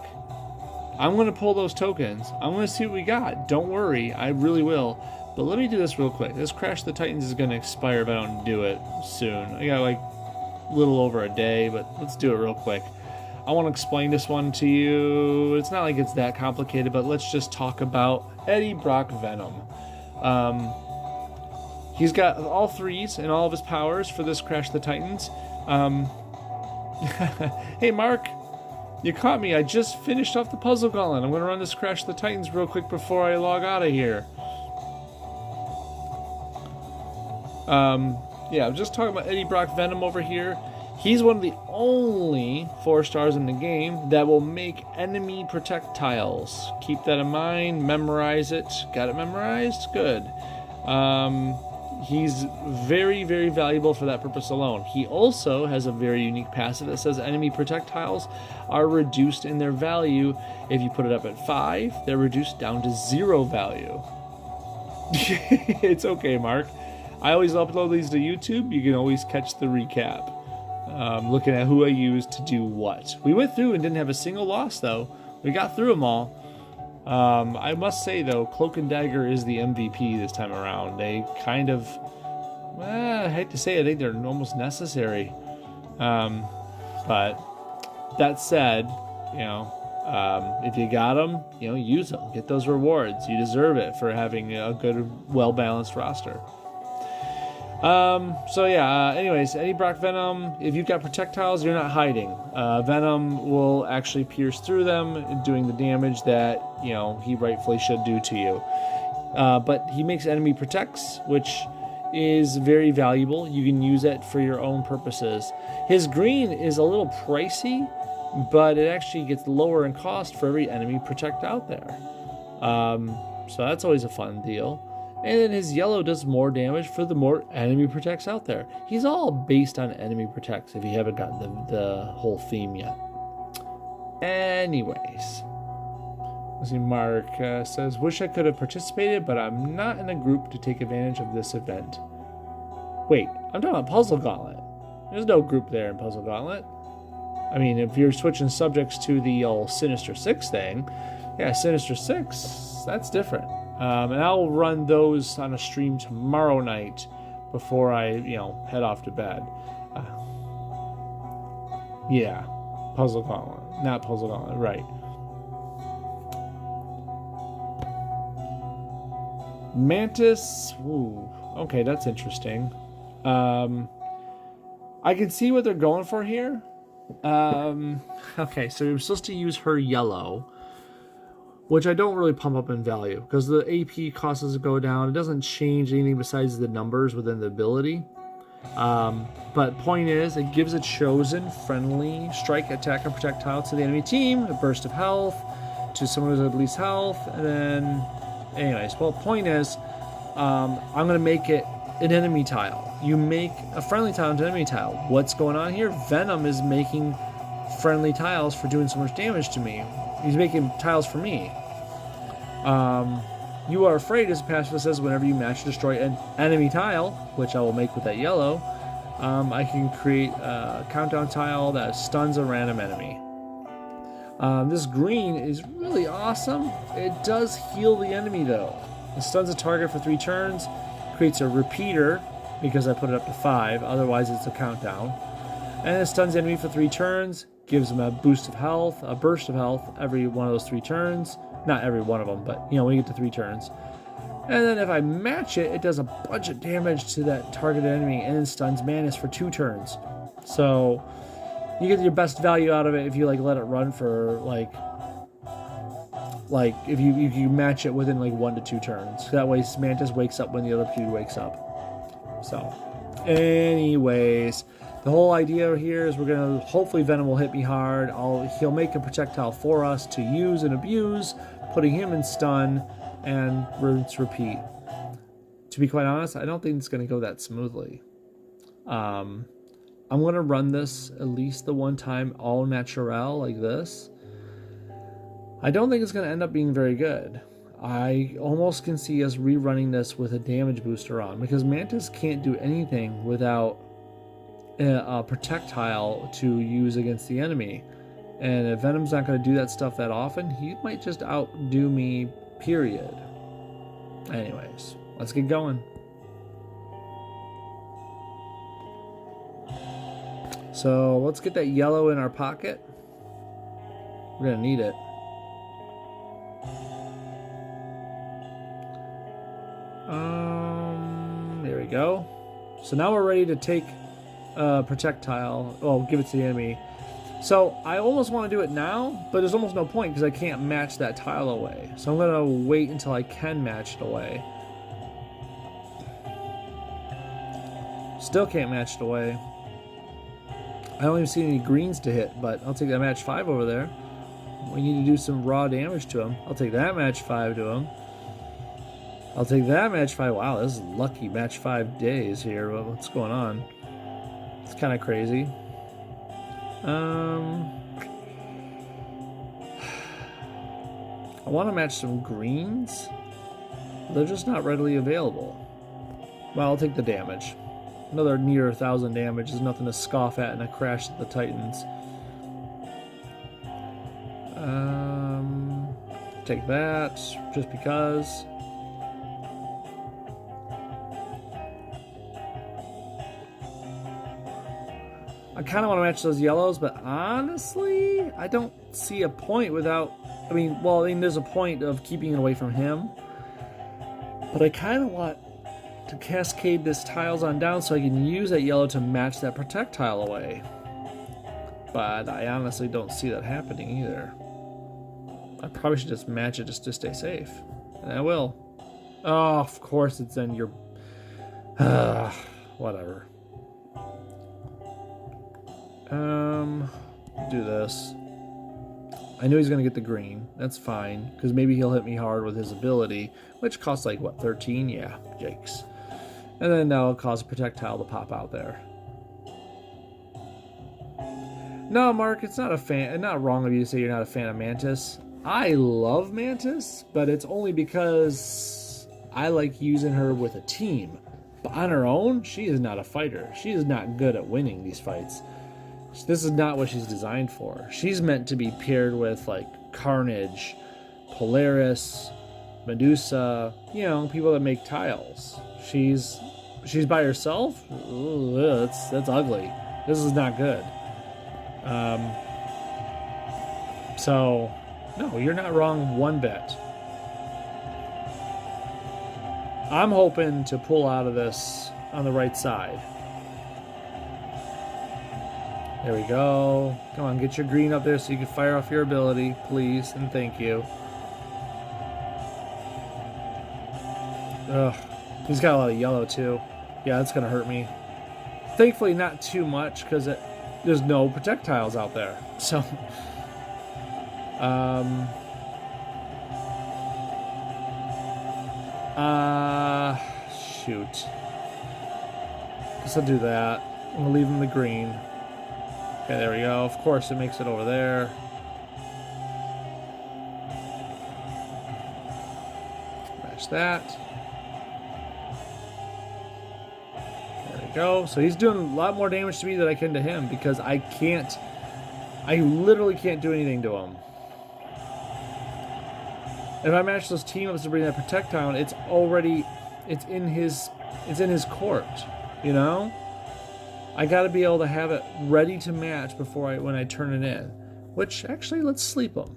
S1: I'm going to pull those tokens. I'm going to see what we got. Don't worry, I really will. But let me do this real quick. This Crash the Titans is going to expire if I don't do it soon. I got a little over a day, but let's do it real quick. I want to explain this one to you. It's not like it's that complicated, but let's just talk about Eddie Brock Venom. He's got all 3s and all of his powers for this Crash the Titans. Hey, Mark. You caught me. I just finished off the Puzzle Gauntlet. I'm going to run this Crash the Titans real quick before I log out of here. Yeah, I'm just talking about Eddie Brock Venom over here. He's one of the only 4-stars in the game that will make enemy projectiles. Keep that in mind. Memorize it. Got it memorized? Good. He's very, very valuable for that purpose alone. He also has a very unique passive that says enemy projectiles are reduced in their value. If you put it up at 5, they're reduced down to 0 value. It's okay, Mark. I always upload these to YouTube. You can always catch the recap. Looking at who I used to do what. We went through and didn't have a single loss, though. We got through them all. I must say, though, Cloak and Dagger is the MVP this time around. They kind of, I hate to say it, I think they're almost necessary. But that said, if you got them, use them. Get those rewards. You deserve it for having a good, well-balanced roster. Anyways, Eddie Brock Venom, if you've got projectiles, you're not hiding. Venom will actually pierce through them, doing the damage that, he rightfully should do to you. But he makes enemy protects, which is very valuable. You can use it for your own purposes. His green is a little pricey, but it actually gets lower in cost for every enemy protect out there. So that's always a fun deal. And then his yellow does more damage for the more enemy protects out there. He's all based on enemy protects if you haven't gotten the whole theme yet. Anyways. Let's see, Mark says, wish I could have participated, but I'm not in a group to take advantage of this event. Wait, I'm talking about Puzzle Gauntlet. There's no group there in Puzzle Gauntlet. I mean, if you're switching subjects to the old Sinister Six thing, yeah, Sinister Six, that's different. And I'll run those on a stream tomorrow night before I, head off to bed. Yeah, Puzzle Gauntlet, not Puzzle Gauntlet, right. Mantis, ooh, okay, that's interesting. I can see what they're going for here. Okay, so you're supposed to use her yellow, which I don't really pump up in value because the AP causes to go down. It doesn't change anything besides the numbers within the ability. But point is, it gives a chosen friendly strike, attack, and projectile to the enemy team, a burst of health to someone who's at least health, and then, anyways, well, point is, I'm going to make it an enemy tile. You make a friendly tile into an enemy tile. What's going on here? Venom is making friendly tiles for doing so much damage to me. He's making tiles for me. You are afraid, as a passive that says, whenever you match or destroy an enemy tile, which I will make with that yellow, I can create a countdown tile that stuns a random enemy. This green is really awesome. It does heal the enemy, though. It stuns a target for 3 turns, creates a repeater, because I put it up to 5, otherwise it's a countdown. And it stuns the enemy for 3 turns, gives them a boost of health, a burst of health every one of those 3 turns. Not every one of them, but when you get to 3 turns. And then if I match it, it does a bunch of damage to that targeted enemy and then stuns Mantis for 2 turns. So you get your best value out of it if you let it run for if you match it within 1 to 2 turns. That way Mantis wakes up when the other dude wakes up. So anyways, the whole idea here is hopefully Venom will hit me hard. He'll make a projectile for us to use and abuse, putting him in stun, and rinse repeat. to be quite honest, I don't think it's going to go that smoothly. I'm going to run this at least the one time all natural like this. I don't think it's going to end up being very good. I almost can see us rerunning this with a damage booster on, because Mantis can't do anything without a projectile to use against the enemy. And if Venom's not going to do that stuff that often, he might just outdo me, period. Anyways, let's get going. So let's get that yellow in our pocket. We're going to need it. There we go. So now we're ready to take projectile. Oh, give it to the enemy. So I almost want to do it now, but there's almost no point because I can't match that tile away. So I'm going to wait until I can match it away. Still can't match it away. I don't even see any greens to hit, but I'll take that match 5 over there. We need to do some raw damage to him. I'll take that match 5 to him. I'll take that match 5. Wow, this is lucky match 5 days here. What's going on? It's kind of crazy. I want to match some greens. They're just not readily available. Well, I'll take the damage. Another near 1,000 damage is nothing to scoff at in a crash at the Titans. Take that, just because. I kind of want to match those yellows, but honestly, I don't see a point without... I mean, there's a point of keeping it away from him. But I kind of want to cascade this tiles on down so I can use that yellow to match that projectile away. But I honestly don't see that happening either. I probably should just match it just to stay safe. And I will. Oh, of course it's in your... whatever. Do this. I know he's going to get the green. That's fine, because maybe he'll hit me hard with his ability, which costs like, what, 13? Yeah, jakes. And then that'll cause a projectile to pop out there. No, Mark, it's not wrong of you to say you're not a fan of Mantis. I love Mantis, but it's only because I like using her with a team. But on her own, she is not a fighter. She is not good at winning these fights. This is not what she's designed for. She's meant to be paired with, like, Carnage, Polaris, Medusa, you know, people that make tiles. She's by herself? Ooh, that's ugly. This is not good. So, no, you're not wrong one bit. I'm hoping to pull out of this on the right side. There we go. Come on, get your green up there so you can fire off your ability, please, and thank you. Ugh. He's got a lot of yellow, too. Yeah, that's going to hurt me. Thankfully, not too much, because there's no projectiles out there. So, shoot. Guess I'll do that. I'm going to leave him the green. Okay, there we go. Of course, it makes it over there. Match that. There we go. So he's doing a lot more damage to me than I can to him because I literally can't do anything to him. If I match those team ups to bring that projectile, it's in his court, you know? I gotta be able to have it ready to match when I turn it in. Which, actually, let's sleep him.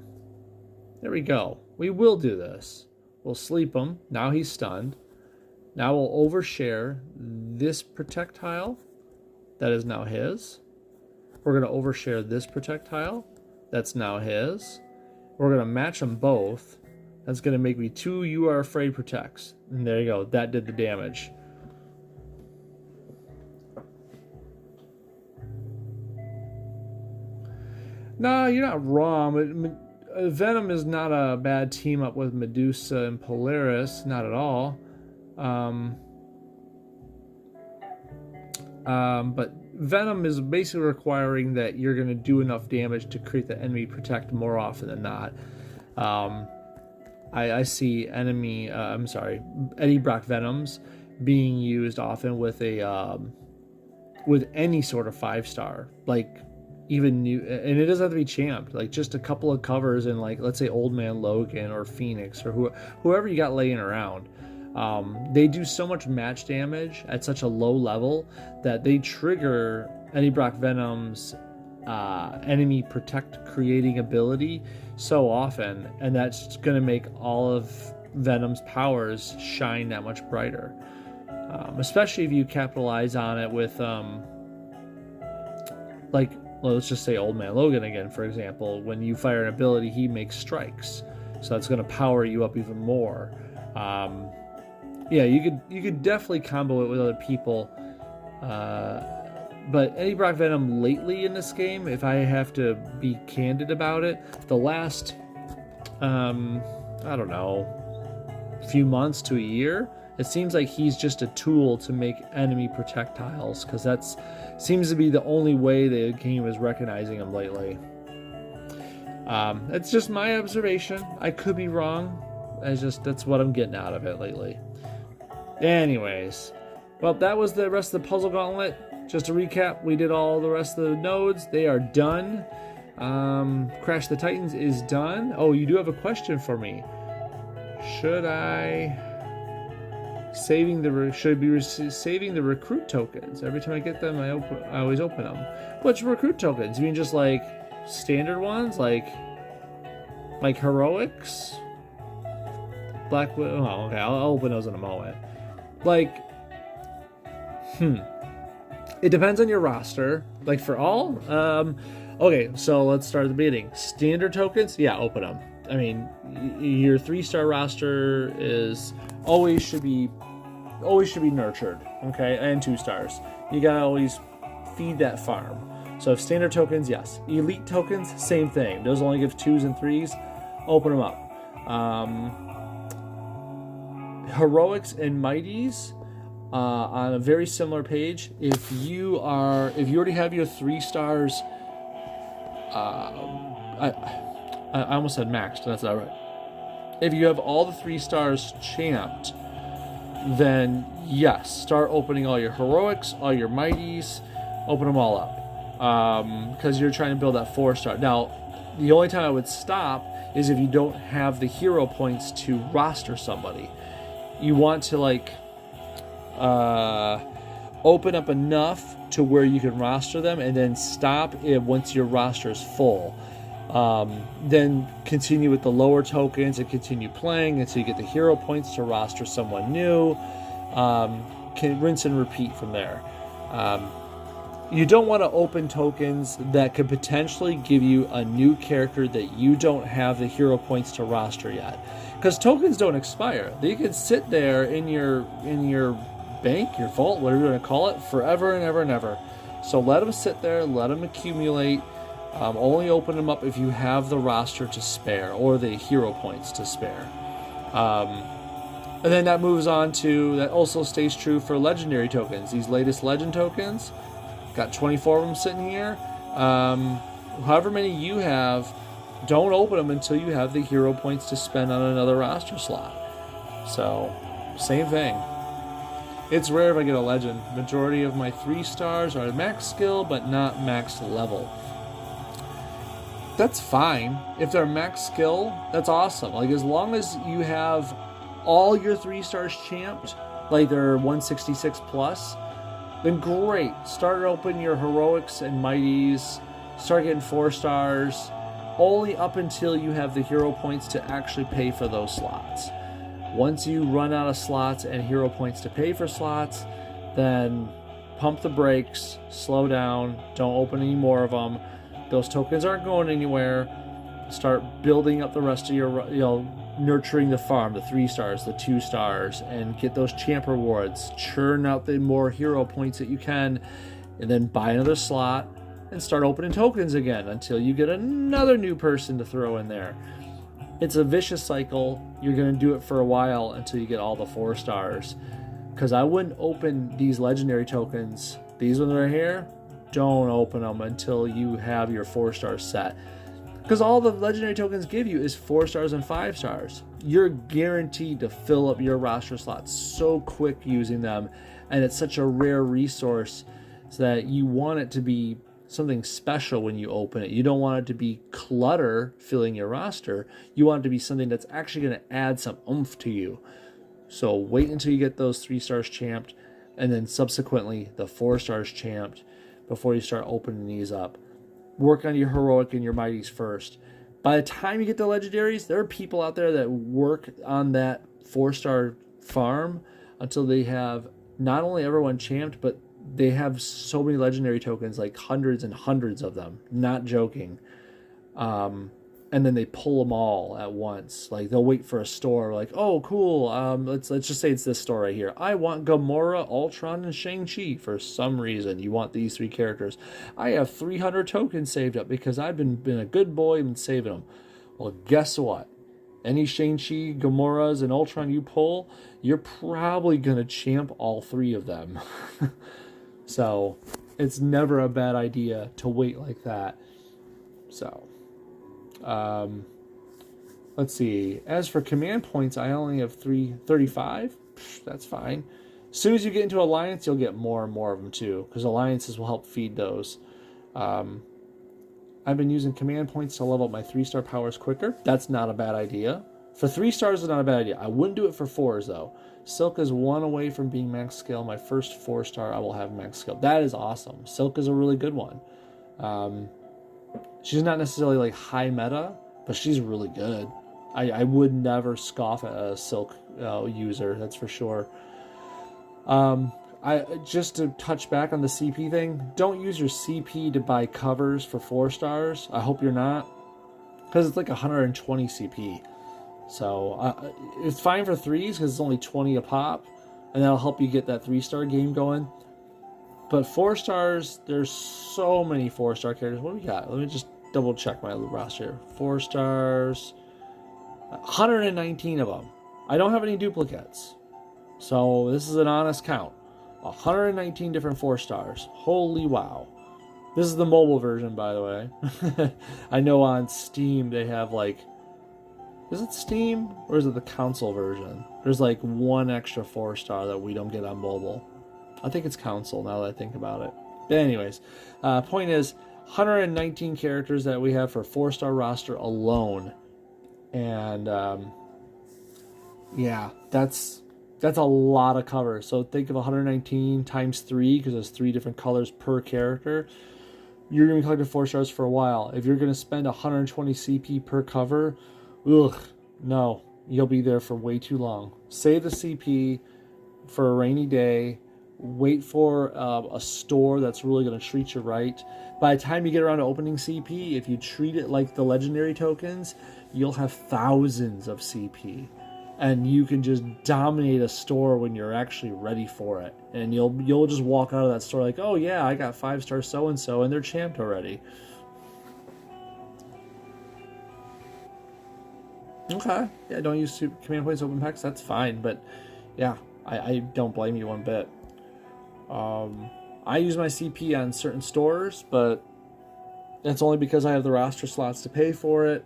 S1: There we go. We will do this. We'll sleep him. Now he's stunned. Now we'll overshare this projectile. That is now his. We're gonna overshare this projectile. That's now his. We're gonna match them both. That's gonna make me 2 You Are Afraid protects. And there you go. That did the damage. No, you're not wrong. Venom is not a bad team up with Medusa and Polaris. Not at all. But Venom is basically requiring that you're going to do enough damage to create the enemy protect more often than not. I see Eddie Brock Venoms being used often with with any sort of 5-star, like even new, and it doesn't have to be champed, like just a couple of covers in, like, let's say Old Man Logan or Phoenix or whoever you got laying around. They do so much match damage at such a low level that they trigger Eddie Brock Venom's enemy protect creating ability so often, and that's going to make all of Venom's powers shine that much brighter, especially if you capitalize on it with like, well, let's just say Old Man Logan again, for example. When you fire an ability, he makes strikes, so that's going to power you up even more. Yeah, you could definitely combo it with other people. But Eddie Brock Venom lately in this game, if I have to be candid about it, the last, I don't know, few months to a year, it seems like he's just a tool to make enemy projectiles, because that's seems to be the only way the game is recognizing him lately. It's just my observation. I could be wrong. That's what I'm getting out of it lately. Anyways, well, that was the rest of the Puzzle Gauntlet. Just to recap, we did all the rest of the nodes. They are done. Crash the Titans is done. Oh, you do have a question for me. Should I saving the saving the recruit tokens? Every time I get them, I always open them. Which recruit tokens? You mean just like standard ones, like heroics? Black Widow. Oh, okay. I'll open those in a moment. Like, it depends on your roster. Like for all, okay. So let's start at the beginning. Standard tokens, yeah, open them. I mean, your 3-star roster is always should be nurtured, okay, and 2 stars. You gotta always feed that farm. So if standard tokens, yes. Elite tokens, same thing. Those only give 2s and 3s. Open them up. Heroics and mighties, on a very similar page. If you already have your 3 stars, I almost said maxed. That's not right. If you have all the 3 stars champed, then yes, start opening all your heroics, all your mighties, open them all up, because you're trying to build that 4-star. Now, the only time I would stop is if you don't have the hero points to roster somebody. You want to open up enough to where you can roster them, and then stop it once your roster is full. Then continue with the lower tokens and continue playing until you get the hero points to roster someone new. Can rinse and repeat from there. You don't want to open tokens that could potentially give you a new character that you don't have the hero points to roster yet, because tokens don't expire. They can sit there in your bank, your vault, whatever you're going to call it, forever and ever and ever. So let them sit there, let them accumulate. Only open them up if you have the roster to spare or the hero points to spare. And then that moves on to, that also stays true for legendary tokens. These latest legend tokens, got 24 of them sitting here. However many you have, don't open them until you have the hero points to spend on another roster slot. So, same thing. It's rare if I get a legend. Majority of my 3 stars are max skill, but not max level. That's fine. If they're max skill, that's awesome. Like, as long as you have all your 3 stars champed, like they're 166 plus, then great. Start open your heroics and mighties. Start getting 4 stars, only up until you have the hero points to actually pay for those slots. Once you run out of slots and hero points to pay for slots, then pump the brakes, slow down, don't open any more of them. Those tokens aren't going anywhere. Start building up the rest of your, nurturing the farm, the 3 stars, the 2 stars, and get those champ rewards. Churn out the more hero points that you can, and then buy another slot and start opening tokens again until you get another new person to throw in there. It's a vicious cycle. You're going to do it for a while until you get all the 4 stars. Because I wouldn't open these legendary tokens These ones right here, don't open them until you have your 4-star set. Because all the legendary tokens give you is 4 stars and 5 stars. You're guaranteed to fill up your roster slots so quick using them. And it's such a rare resource so that you want it to be something special when you open it. You don't want it to be clutter filling your roster. You want it to be something that's actually going to add some oomph to you. So wait until you get those 3 stars champed, and then subsequently the 4 stars champed before you start opening these up. Work on your heroic and your mighties first. By the time you get the legendaries, there are people out there that work on that 4-star farm until they have not only everyone champed, but they have so many legendary tokens, like hundreds and hundreds of them. Not joking. And then they pull them all at once. Like they'll wait for a store, like, oh cool, let's just say it's this store right here. I want Gamora, Ultron, and Shang-Chi. For some reason, you want these 3 characters. I have 300 tokens saved up because I've been a good boy and saving them. Well, guess what? Any Shang-Chi, Gamoras, and Ultron you pull, you're probably gonna champ all 3 of them. So it's never a bad idea to wait like that. So let's see. As for command points, I only have 35. That's fine. As soon as you get into Alliance, you'll get more and more of them too, because Alliances will help feed those. I've been using command points to level up my 3-star powers quicker. That's not a bad idea. For 3 stars, it's not a bad idea. I wouldn't do it for 4s though. Silk is 1 away from being max skill. My first 4-star, I will have max skill. That is awesome. Silk is a really good one. She's not necessarily like high meta, but she's really good. I would never scoff at a Silk user, that's for sure. Just to touch back on the CP thing, don't use your CP to buy covers for 4 stars. I hope you're not, because it's like 120 CP. So it's fine for 3s because it's only 20 a pop, and that'll help you get that 3-star game going. But 4 stars, there's so many 4-star characters. What do we got? Let me just double check my roster. 4 stars, 119 of them. I don't have any duplicates, so this is an honest count. 119 different 4 stars. Holy wow. This is the mobile version, by the way. I know on Steam they have like, is it Steam or is it the console version? There's like 1 extra 4-star that we don't get on mobile. I think it's console now that I think about it. But anyways, point is 119 characters that we have for 4-star roster alone. And yeah, that's a lot of cover. So think of 119 times 3, because there's 3 different colors per character. You're going to be collecting 4 stars for a while. If you're going to spend 120 CP per cover, no, you'll be there for way too long. Save the CP for a rainy day. Wait for a store that's really going to treat you right. By the time you get around to opening CP, if you treat it like the legendary tokens, you'll have thousands of CP. And you can just dominate a store when you're actually ready for it. And you'll just walk out of that store like, oh yeah, I got 5-star so-and-so, and they're champed already. Okay, yeah, don't use command points open packs, that's fine. But yeah, I don't blame you one bit. I use my CP on certain stores, but that's only because I have the roster slots to pay for it.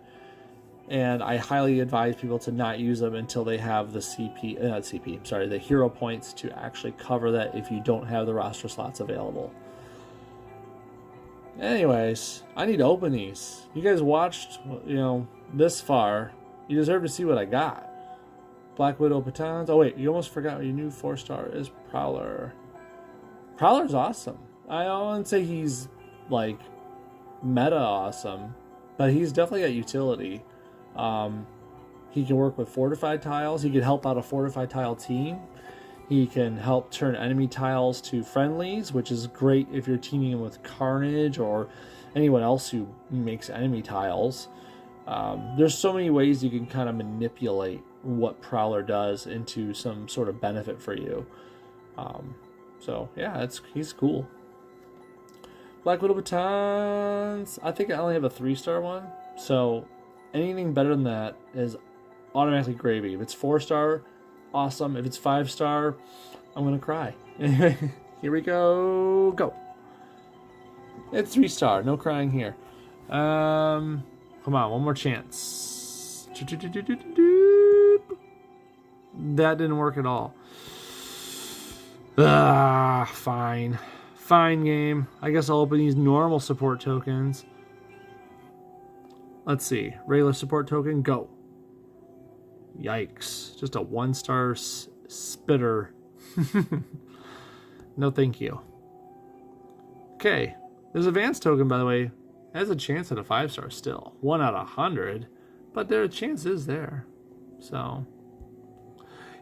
S1: And I highly advise people to not use them until they have the the hero points to actually cover that if you don't have the roster slots available. Anyways, I need to open these. You guys watched, this far. You deserve to see what I got. Black Widow Batons. Oh wait, you almost forgot your new 4-star is Prowler. Prowler's awesome. I wouldn't say he's like meta awesome, but he's definitely got utility. He can work with fortified tiles. He can help out a fortified tile team. He can help turn enemy tiles to friendlies, which is great if you're teaming with Carnage or anyone else who makes enemy tiles. There's so many ways you can kind of manipulate what Prowler does into some sort of benefit for you. So yeah, he's cool. Black Widow Batons. I think I only have a 3-star one, so anything better than that is automatically gravy. If it's 4-star, awesome. If it's 5-star, I'm gonna cry. Here we go. Go. It's 3-star. No crying here. Come on, one more chance. That didn't work at all. Fine. Fine game. I guess I'll open these normal support tokens. Let's see. Regular support token, go. Yikes. Just a 1-star spitter. No thank you. Okay. There's advanced token, by the way. Has a chance at a 5-star still. 1 out of 100. But their chance is there. So,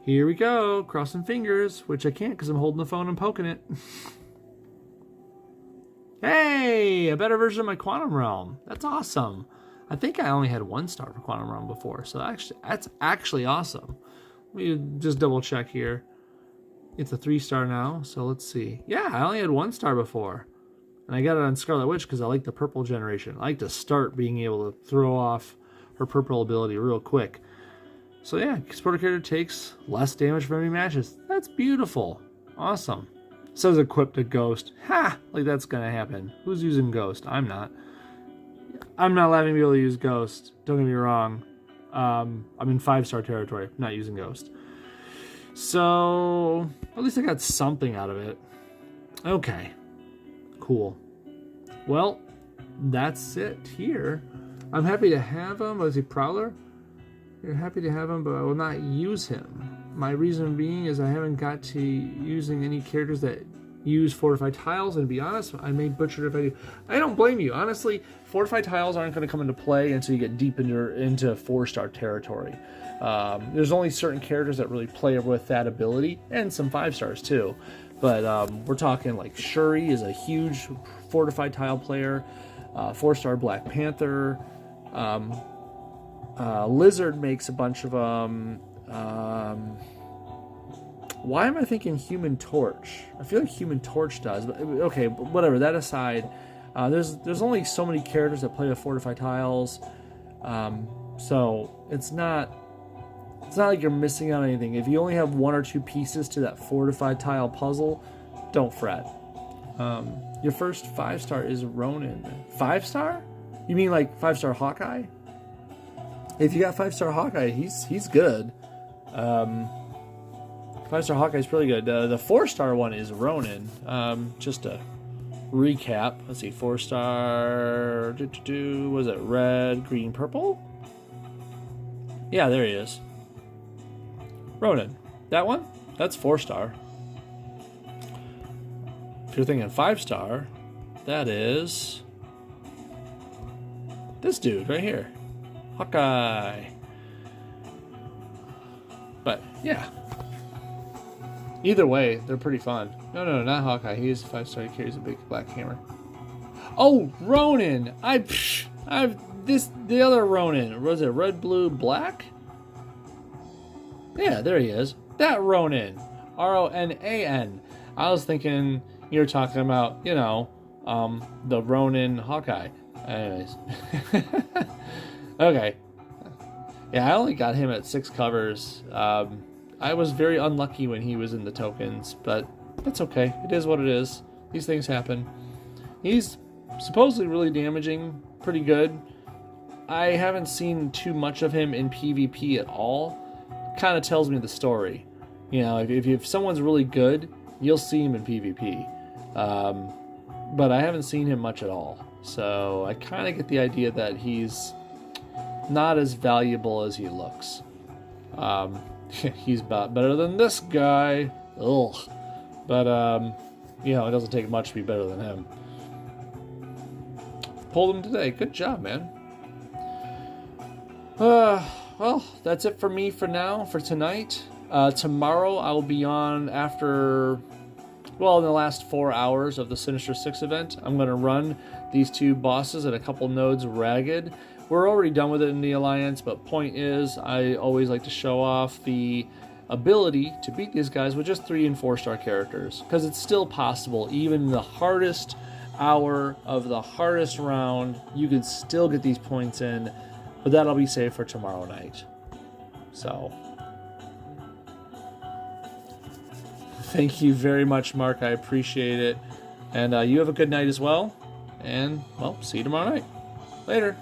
S1: here we go. Crossing fingers, which I can't because I'm holding the phone and poking it. Hey! A better version of my Quantum Realm. That's awesome. I think I only had 1-star for Quantum Realm before, so that's actually awesome. Let me just double check here. It's a 3-star now, so let's see. Yeah, I only had 1-star before. And I got it on Scarlet Witch because I like the purple generation. I like to start being able to throw off her purple ability real quick. So yeah, supporter character takes less damage from enemy matches. That's beautiful. Awesome. It says equipped a ghost. Ha! Like that's gonna happen. Who's using ghost? I'm not. I'm not letting people use ghost. Don't get me wrong. I'm in 5-star territory. I'm not using ghost. So at least I got something out of it. Okay. Cool. Well, that's it here. I'm happy to have him. Was he Prowler? You're happy to have him, but I will not use him. My reason being is I haven't got to using any characters that use fortified tiles, and to be honest, I may butcher it if I do. I don't blame you. Honestly, fortified tiles aren't going to come into play until you get deep into 4-star territory. There's only certain characters that really play with that ability, and some 5-stars too. But we're talking like Shuri is a huge fortified tile player, 4-star Black Panther, Lizard makes a bunch of them. Why am I thinking Human Torch? I feel like Human Torch does, but okay, but whatever. That aside, there's only so many characters that play with fortified tiles, so it's not like you're missing out on anything. If you only have 1 or 2 pieces to that fortified tile puzzle, don't fret. Your first 5-star is Ronin. 5-star? You mean like 5-star Hawkeye? If you got 5-star Hawkeye, he's good. 5-star Hawkeye is pretty good. The 4-star one is Ronin. Just to recap, let's see, 4-star. Was it red, green, purple? Yeah, there he is. Ronin. That one? That's 4-star. If you're thinking 5-star, that is this dude right here. Hawkeye. But, yeah. Either way, they're pretty fun. No, not Hawkeye. He is a 5-star. He carries a big black hammer. Oh, Ronin! The other Ronin. Was it red, blue, black? Yeah, there he is. That Ronin. Ronan. I was thinking you were talking about, the Ronin Hawkeye. Anyways. Okay. Yeah, I only got him at 6 covers. I was very unlucky when he was in the tokens, but that's okay. It is what it is. These things happen. He's supposedly really damaging, pretty good. I haven't seen too much of him in PvP at all. Kind of tells me the story. If someone's really good, you'll see him in PvP. But I haven't seen him much at all. So I kind of get the idea that he's not as valuable as he looks. He's about better than this guy. Ugh. But, it doesn't take much to be better than him. Pulled him today. Good job, man. Well, that's it for me for now, for tonight. Tomorrow I'll be on after, in the last 4 hours of the Sinister 6 event. I'm going to run these 2 bosses at a couple nodes ragged. We're already done with it in the Alliance, but point is, I always like to show off the ability to beat these guys with just 3 and 4-star characters, because it's still possible. Even the hardest hour of the hardest round, you could still get these points in, but that'll be saved for tomorrow night. So, Thank you very much, Mark. I appreciate it. And you have a good night as well. And, well, see you tomorrow night. Later.